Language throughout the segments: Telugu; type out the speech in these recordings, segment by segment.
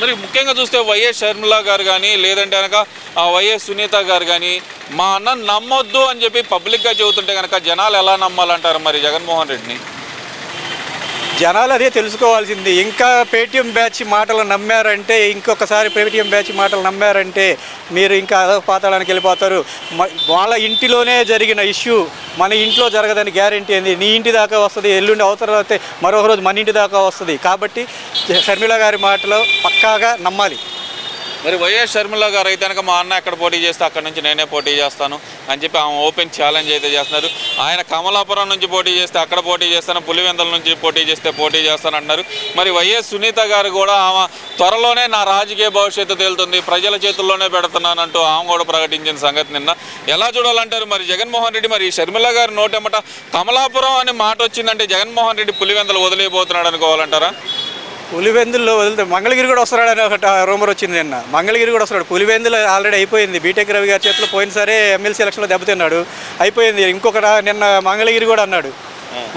మరి ముఖ్యంగా చూస్తే వైఎస్ షర్మిల గారు కానీ లేదంటే కనుక వైఎస్ సునీత గారు కానీ మా అన్న నమ్మొద్దు అని చెప్పి పబ్లిక్గా చెబుతుంటే కనుక జనాలు ఎలా నమ్మాలంటారు మరి జగన్మోహన్ రెడ్డిని? జనాలు అదే తెలుసుకోవాల్సింది. ఇంకా పేటీఎం బ్యాచ్ మాటలు నమ్మారంటే, ఇంకొకసారి పేటీఎం బ్యాచ్ మాటలు నమ్మారంటే మీరు ఇంకా పాతాళానికి వెళ్ళిపోతారు. వాళ్ళ ఇంటిలోనే జరిగిన ఇష్యూ మన ఇంట్లో జరగదని గ్యారెంటీ ఏంది? నీ ఇంటి దాకా వస్తుంది, ఎల్లుండి అవతల అయితే మరొక రోజు మన ఇంటి దాకా వస్తుంది. కాబట్టి షర్మిల గారి మాటలు పక్కాగా నమ్మాలి. మరి వైఎస్ షర్మిల గారు అయితే కనుక మా అన్న ఎక్కడ పోటీ చేస్తే అక్కడ నుంచి నేనే పోటీ చేస్తాను అని చెప్పి ఆమె ఓపెన్ ఛాలెంజ్ అయితే చేస్తున్నారు. ఆయన కమలాపురం నుంచి పోటీ చేస్తే అక్కడ పోటీ చేస్తాను, పులివెందుల నుంచి పోటీ చేస్తే పోటీ చేస్తాను అంటున్నారు. మరి వైఎస్ సునీత గారు కూడా ఆమె త్వరలోనే నా రాజకీయ భవిష్యత్తు తేలుతుంది, ప్రజల చేతుల్లోనే పెడుతున్నానంటూ ఆమె కూడా ప్రకటించిన సంగతి నిన్న. ఎలా చూడాలంటారు మరి జగన్మోహన్ రెడ్డి? మరి షర్మిల గారి నోటెమ్మట కమలాపురం అనే మాట వచ్చిందంటే జగన్మోహన్ రెడ్డి పులివెందులు వదిలేయబోతున్నాడు అనుకోవాలంటారా? పులివెందుల్లో వదిలితే మంగళగిరి కూడా వస్తున్నాడని ఒక రూమర్ వచ్చింది నిన్న. మంగళగిరి కూడా వస్తున్నాడు. పులివెందులు ఆల్రెడీ అయిపోయింది. బీటెక్ రవి గారి చేతిలో పోయినసరే ఎమ్మెల్సీ ఎలక్షన్లో దెబ్బతిన్నాడు, అయిపోయింది. ఇంకొకటి నిన్న మంగళగిరి కూడా అన్నాడు,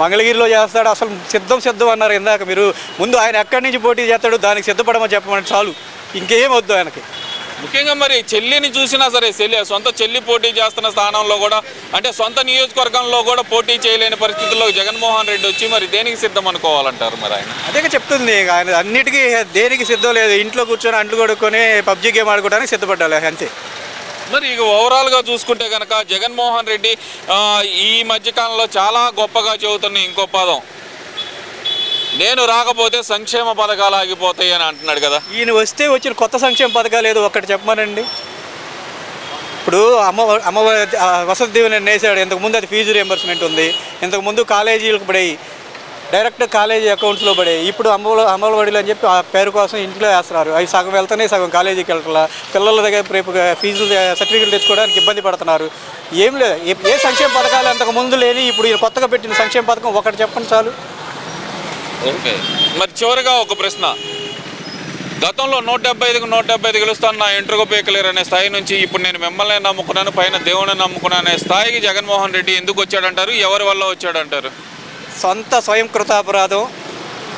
మంగళగిరిలో చేస్తాడు. అసలు సిద్ధం అన్నారు ఇందాక మీరు. ముందు ఆయన ఎక్కడి నుంచి పోటీ చేస్తాడు దానికి సిద్ధపడమని చెప్పమని చాలు, ఇంకేం వద్దు ఆయనకి. ముఖ్యంగా మరి చెల్లిని చూసినా సరే, సొంత చెల్లి పోటీ చేస్తున్న స్థానంలో కూడా, అంటే సొంత నియోజకవర్గంలో కూడా పోటీ చేయలేని పరిస్థితుల్లో జగన్మోహన్ రెడ్డి వచ్చి మరి దేనికి సిద్ధం అనుకోవాలంటారు మరి ఆయన? అదే చెప్తుంది, ఆయన అన్నిటికీ దేనికి సిద్ధం లేదు. ఇంట్లో కూర్చొని అంట్లు కొడుకొని పబ్జీ గేమ్ ఆడుకోవడానికి సిద్ధపడ్డాలి అంతే. మరి ఇక ఓవరాల్గా చూసుకుంటే కనుక జగన్మోహన్ రెడ్డి ఈ మధ్యకాలంలో చాలా గొప్పగా చెబుతున్న ఇంకో పదం, నేను రాకపోతే సంక్షేమ పథకాలు ఆగిపోతాయి అని అంటున్నాడు కదా. ఈయన వస్తే వచ్చిన కొత్త సంక్షేమ పథకాలు ఏదో ఒక్కటి చెప్పమనండి. ఇప్పుడు అమ్మ వసతి దీవెన వేసాడు. ఇంతకుముందు అది ఫీజు రియంబర్స్మెంట్ ఉంది. ఇంతకుముందు కాలేజీలకు పడాయి, డైరెక్ట్ కాలేజీ అకౌంట్స్లో పడాయి. ఇప్పుడు అమ్మఒడిలు అని చెప్పి ఆ పేరు కోసం ఇంట్లో వేస్తున్నారు. అవి సగం వెళ్తానే సగం కాలేజీకి వెళ్తా. పిల్లల దగ్గర రేపు ఫీజులు సర్టిఫికెట్ తెచ్చుకోవడానికి ఇబ్బంది పడుతున్నారు. ఏం లేదు, ఏ సంక్షేమ పథకాలు అంతకుముందు లేని ఇప్పుడు ఈయన కొత్తగా పెట్టిన సంక్షేమ పథకం ఒకటి చెప్పండి చాలు. ఓకే, మరి చివరిగా ఒక ప్రశ్న, గతంలో 175 గెలుస్తాను నా ఎంట్రుకు పేకలేరు అనే స్థాయి నుంచి ఇప్పుడు నేను మిమ్మల్ని నమ్ముకున్నాను, పైన దేవుని నమ్ముకున్నాను అనే స్థాయికి జగన్మోహన్ రెడ్డి ఎందుకు వచ్చాడంటారు? ఎవరి వల్ల వచ్చాడంటారు? సొంత స్వయం కృతాపరాధం,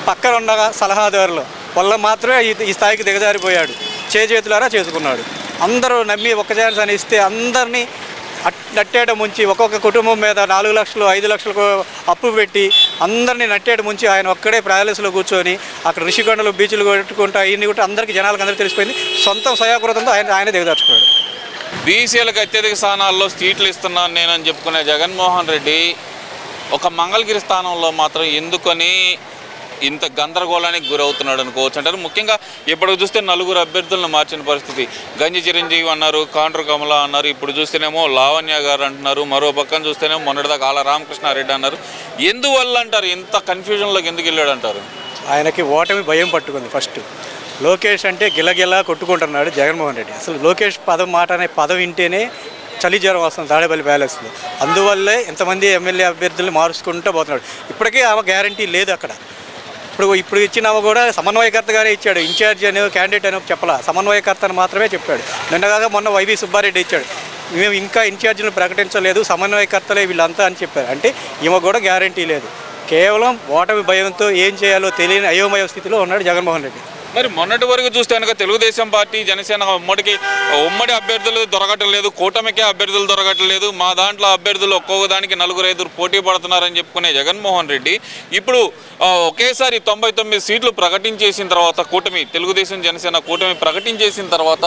పక్కన ఉన్న సలహాదారులు వల్ల మాత్రమే ఈ స్థాయికి దిగజారిపోయాడు. చేతులారా చేసుకున్నాడు. అందరూ నమ్మి ఒక్క ఛాన్స్ అని ఇస్తే అందరినీ నట్టేట ముంచి ఒక్కొక్క కుటుంబం మీద 4 లక్షలు 5 లక్షలకు అప్పు పెట్టి అందరినీ నట్టేట ముంచి ఆయన ఒక్కడే ప్యాలెస్లో కూర్చొని అక్కడ ఋషికొండలు బీచ్లు కొట్టుకుంటా ఇన్ని కూడా అందరికీ జనాలకు అందరికీ తెలిసిపోయింది. సొంత స్వయాకృతంతో ఆయన దిగదార్చుకున్నాడు. బీసీలకు అత్యధిక స్థానాల్లో సీట్లు ఇస్తున్నాను నేనని చెప్పుకునే జగన్మోహన్ రెడ్డి ఒక మంగళగిరి స్థానంలో మాత్రం ఎందుకని ఇంత గందరగోళానికి గురవుతున్నాడు అనుకోవచ్చు అంటారు. ముఖ్యంగా ఇప్పుడు చూస్తే 4 అభ్యర్థులను మార్చిన పరిస్థితి. గంజి చిరంజీవి అన్నారు, కాండ్రు కమల అన్నారు, ఇప్పుడు చూస్తేనేమో లావణ్య గారు అంటున్నారు, మరో పక్కన చూస్తేనేమో మొన్నటిదాకా ఆల రామకృష్ణారెడ్డి అన్నారు. ఎందువల్ల అంటారు ఇంత కన్ఫ్యూజన్లోకి ఎందుకు వెళ్ళాడు అంటారు? ఆయనకి ఓటమి భయం పట్టుకుంది. ఫస్ట్ లోకేష్ అంటే గిలగిలా కొట్టుకుంటున్నాడు జగన్మోహన్ రెడ్డి. అసలు లోకేష్ మాట అనే పదం వింటేనే చలి జ్వరం వస్తుంది తాడేపల్లి ప్యాలెస్లో. అందువల్లే ఇంతమంది ఎమ్మెల్యే అభ్యర్థులు మార్చుకుంటూ పోతున్నాడు. ఇప్పటికీ ఆమె గ్యారంటీ లేదు అక్కడ. ఇప్పుడు ఇచ్చినామో కూడా సమన్వయకర్తగానే ఇచ్చాడు. ఇన్ఛార్జ్ అని క్యాండిడేట్ అని చెప్పాల, సమన్వయకర్త అని మాత్రమే చెప్పాడు. నిన్నగాక మొన్న వైవి సుబ్బారెడ్డి ఇచ్చాడు, మేము ఇంకా ఇన్ఛార్జీలను ప్రకటించలేదు, సమన్వయకర్తలే వీళ్ళంతా అని చెప్పారు. అంటే ఈమె కూడా గ్యారంటీ లేదు. కేవలం ఓటమి భయంతో ఏం చేయాలో తెలియని అయోమయ స్థితిలో ఉన్నాడు జగన్మోహన్ రెడ్డి. మరి మొన్నటి వరకు చూస్తే కనుక తెలుగుదేశం పార్టీ జనసేన ఉమ్మడి అభ్యర్థులు దొరకట్లేదు, కూటమికే అభ్యర్థులు దొరకట్లేదు, మా దాంట్లో అభ్యర్థులు ఒక్కొక్క దానికి 4-5 పోటీ పడుతున్నారని చెప్పుకునే జగన్మోహన్ రెడ్డి ఇప్పుడు ఒకేసారి 99 సీట్లు ప్రకటించేసిన తర్వాత తెలుగుదేశం జనసేన కూటమి ప్రకటించేసిన తర్వాత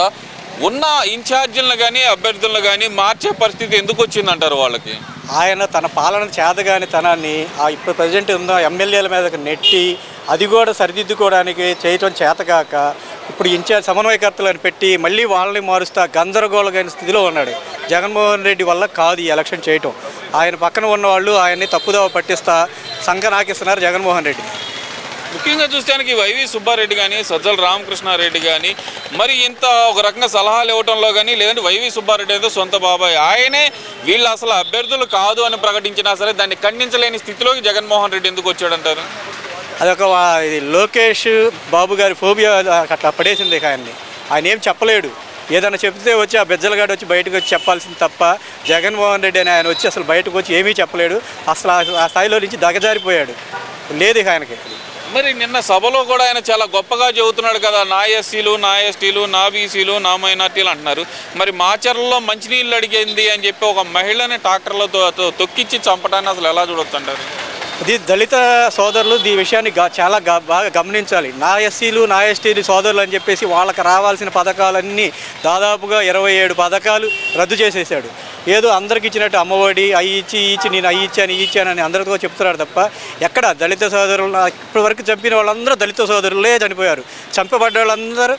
ఉన్న ఇన్ఛార్జీలను కానీ అభ్యర్థులను కానీ మార్చే పరిస్థితి ఎందుకు వచ్చిందంటారు వాళ్ళకి? ఆయన తన పాలన చేతగాని తనాన్ని ఇప్పుడు ప్రజెంట్ ఉన్న ఎమ్మెల్యేల మీదకి నెట్టి అది కూడా సరిదిద్దుకోవడానికి చేయటం చేతగాక ఇప్పుడు ఇన్ఛార్జ్ సమన్వయకర్తలను పెట్టి మళ్ళీ వాళ్ళని మారుస్తా గందరగోళమైన స్థితిలో ఉన్నాడు. జగన్మోహన్ రెడ్డి వల్ల కాదు ఈ ఎలక్షన్ చేయటం. ఆయన పక్కన ఉన్నవాళ్ళు ఆయన్ని తప్పుదోవ పట్టిస్తా సంకనాకిస్తున్నారు జగన్మోహన్ రెడ్డి. ముఖ్యంగా చూస్తానికి వైవి సుబ్బారెడ్డి కానీ సజ్జల రామకృష్ణారెడ్డి కానీ మరి ఇంత ఒక రకంగా సలహాలు ఇవ్వడంలో కానీ, లేదంటే వైవి సుబ్బారెడ్డి అయితే సొంత బాబాయ్ ఆయనే వీళ్ళు అసలు అభ్యర్థులు కాదు అని ప్రకటించినా సరే దాన్ని ఖండించలేని స్థితిలోకి జగన్మోహన్ రెడ్డి ఎందుకు వచ్చాడంటారు? అదొక లోకేష్ బాబు గారి ఫోబియా అట్లా పడేసింది. ఆయన ఏం చెప్పలేడు. ఏదైనా చెప్తే వచ్చి ఆ బెజ్జలగాడు వచ్చి బయటకు వచ్చి చెప్పాల్సింది తప్ప జగన్మోహన్ రెడ్డి అని ఆయన వచ్చి అసలు బయటకు వచ్చి ఏమీ చెప్పలేడు. అసలు ఆ స్థాయిలో నుంచి దగజారిపోయాడు. లేదు ఆయనకి. మరి నిన్న సభలో కూడా ఆయన చాలా గొప్పగా చెబుతున్నాడు కదా, నా ఎస్సీలు, నా ఎస్టీలు, నా బీసీలు, నా మైనార్టీలు అంటున్నారు. మరి మాచర్లలో మంచినీళ్ళు అడిగింది అని చెప్పి ఒక మహిళని ట్రాక్టర్లతో తొక్కిచ్చి చంపడాన్ని అసలు ఎలా చూడొచ్చు అంటారు? ఇది దళిత సోదరులు ఈ విషయాన్ని చాలా బాగా గమనించాలి. నా ఎస్సీలు, నా ఎస్టీలు సోదరులు అని చెప్పేసి వాళ్ళకి రావాల్సిన పథకాలన్నీ దాదాపుగా 27 పథకాలు రద్దు చేసేసాడు. ఏదో అందరికి ఇచ్చినట్టు అమ్మఒడి అవి ఇచ్చి నేను అవి ఇచ్చానని అందరితో చెప్తున్నాడు తప్ప ఎక్కడ దళిత సోదరులు ఇప్పటి వరకు చంపిన వాళ్ళందరూ దళిత సోదరులే చనిపోయారు. చంపబడ్డ వాళ్ళందరూ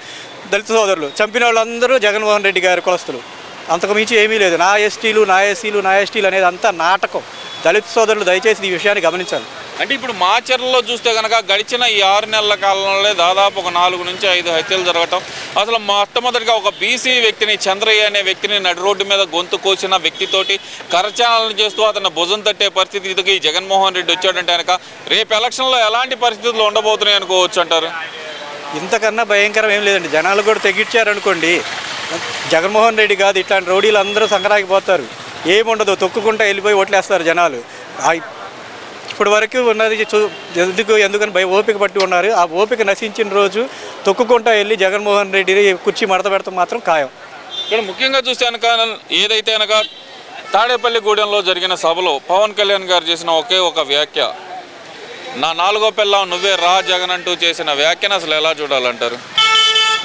దళిత సోదరులు, చంపిన వాళ్ళందరూ జగన్మోహన్ రెడ్డి గారి కులస్తులు. అంతకు మించి ఏమీ లేదు. నా ఎస్టీలు, నా ఎస్సీలు, నా ఎస్టీలు అనేది అంతా నాటకం. దళిత సోదరులు దయచేసి ఈ విషయాన్ని గమనించాలి. అంటే ఇప్పుడు మాచర్లలో చూస్తే కనుక గడిచిన ఈ 6 నెలల కాలంలో దాదాపు ఒక 4 నుంచి 5 హత్యలు జరగటం, అసలు మొట్టమొదటిగా ఒక బీసీ వ్యక్తిని, చంద్రయ్య అనే వ్యక్తిని నడి రోడ్డు మీద గొంతు కోసిన వ్యక్తితోటి కరచాలన చేస్తూ అతను భుజం తట్టే పరిస్థితికి జగన్మోహన్ రెడ్డి వచ్చాడంటే కనుక రేపు ఎలక్షన్లో ఎలాంటి పరిస్థితులు ఉండబోతున్నాయి అనుకోవచ్చు అంటారు? ఇంతకన్నా భయంకరం ఏం లేదండి. జనాలు కూడా తెగించారనుకోండి, జగన్మోహన్ రెడ్డి కాదు ఇట్లాంటి రౌడీలు అందరూ సంక్రాంతికి పోతారు. ఏముండదు, తొక్కుకుంటా వెళ్ళిపోయి ఓట్లేస్తారు జనాలు. ఇప్పటి వరకు ఉన్నది ఎందుకని ఓపిక పట్టి ఉన్నారు. ఆ ఓపిక నశించిన రోజు తొక్కుకుంటా వెళ్ళి జగన్మోహన్ రెడ్డి కుర్చీ మడత పెడతాం మాత్రం ఖాయం. ఇక్కడ ముఖ్యంగా చూస్తే కనుక ఏదైతే కనుక తాడేపల్లిగూడెంలో జరిగిన సభలో పవన్ కళ్యాణ్ గారు చేసిన ఒకే ఒక వ్యాఖ్య, నా 4వ పిల్లం నువ్వే రా జగన్ అంటూ చేసిన వ్యాఖ్యను అసలు ఎలా చూడాలంటారు?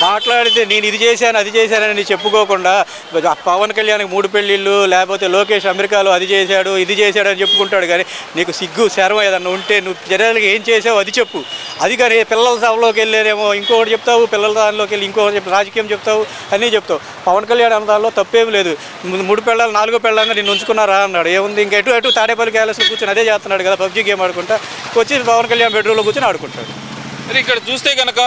మాట్లాడితే నేను ఇది చేశాను అది చేశానని చెప్పుకోకుండా పవన్ కళ్యాణ్కి 3 పెళ్ళిళ్ళు, లేకపోతే లోకేష్ అమెరికాలో అది చేశాడు ఇది చేశాడు అని చెప్పుకుంటాడు. కానీ నీకు సిగ్గు శర్మ ఏదన్నా ఉంటే నువ్వు జనాలకి ఏం చేసావు అది చెప్పు. అది కానీ పిల్లల సభలోకి వెళ్ళారేమో ఇంకొకటి చెప్తావు, పిల్లల దానిలోకి వెళ్ళి ఇంకొకటి రాజకీయం చెప్తావు, అన్నీ చెప్తావు. పవన్ కళ్యాణ్ అన్న దానిలో తప్పేం లేదు. 3 పెళ్ళాలు 4వ పెళ్ళంగా నేను ఉంచుకున్నారా అన్నాడు. ఏముంది ఇంకా ఎటు తాడేపల్లి క్యాలెస్లో కూర్చొని అదే చేస్తున్నాడు కదా, పబ్జీ గేమ్ ఆడుకుంటా వచ్చి పవన్ కళ్యాణ్ బెడ్రూమ్లో కూర్చొని ఆడుకుంటాడు. మరి ఇక్కడ చూస్తే కనుక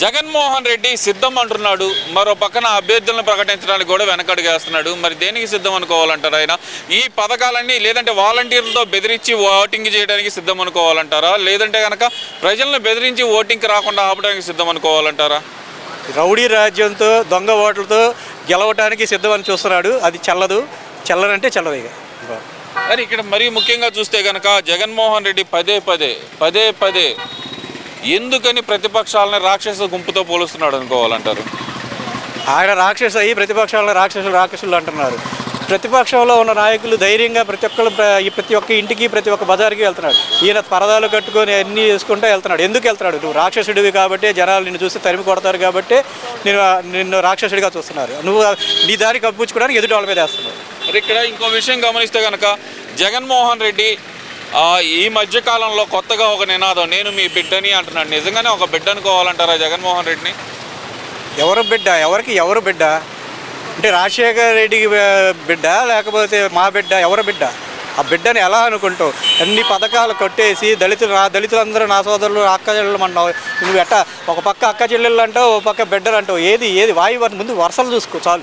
జగన్మోహన్ రెడ్డి సిద్ధం అంటున్నాడు, మరో పక్కన అభ్యర్థులను ప్రకటించడానికి కూడా వెనకడుగేస్తున్నాడు. మరి దేనికి సిద్ధం అనుకోవాలంటారా? ఆయన ఈ పథకాలన్నీ లేదంటే వాలంటీర్లతో బెదిరించి ఓటింగ్ చేయడానికి సిద్ధం అనుకోవాలంటారా, లేదంటే కనుక ప్రజలను బెదిరించి ఓటింగ్కి రాకుండా ఆపడానికి సిద్ధం అనుకోవాలంటారా? రౌడీ రాజ్యంతో దొంగ ఓట్లతో గెలవటానికి సిద్ధం అని చూస్తున్నాడు. అది చల్లనంటే చల్లదు ఇక. మరి ఇక్కడ మరీ ముఖ్యంగా చూస్తే కనుక జగన్మోహన్ రెడ్డి పదే పదే ఎందుకని ప్రతిపక్షాలని రాక్షస గుంపుతో పోలుస్తున్నాడు అనుకోవాలంటారు? ఆయన రాక్షసు అయ్యి ప్రతిపక్షాలను రాక్షసులు అంటున్నారు. ప్రతిపక్షంలో ఉన్న నాయకులు ధైర్యంగా ప్రతి ఒక్క ఇంటికి ప్రతి ఒక్క బజార్కి వెళ్తున్నాడు. ఈయన పరదాలు కట్టుకొని అన్నీ చేసుకుంటూ వెళ్తున్నాడు. ఎందుకు వెళ్తున్నాడు? నువ్వు రాక్షసుడివి కాబట్టి జనాలు నిన్ను చూస్తే తరిమి కొడతారు కాబట్టి నిన్ను రాక్షసుడిగా చూస్తున్నారు. నువ్వు నీ దారి కప్పించుకోవడానికి ఎదుటి వాళ్ళ మీద వేస్తున్నావు. మరి ఇక్కడ ఇంకో విషయం గమనిస్తే కనుక జగన్మోహన్ రెడ్డి ఈ మధ్యకాలంలో కొత్తగా ఒక నినాదం, నేను మీ బిడ్డని అంటున్నాడు. నిజంగానే ఒక బిడ్డ అనుకోవాలంటారా జగన్మోహన్ రెడ్డిని? ఎవరు బిడ్డ? ఎవరు బిడ్డ అంటే రాజశేఖర రెడ్డికి బిడ్డ లేకపోతే మా బిడ్డ? ఎవరు బిడ్డ? ఆ బిడ్డని ఎలా అనుకుంటావు? అన్ని పథకాలు కొట్టేసి దళితులందరూ నా సోదరులు అక్క చెల్లెళ్ళు అంటావు. నువ్వు ఎట్టా ఒక పక్క అక్క చెల్లెళ్ళు అంటావు, ఒక పక్క బిడ్డలు అంటావు. ఏది వాయు ముందు వరుసలు చూసుకో చాలు.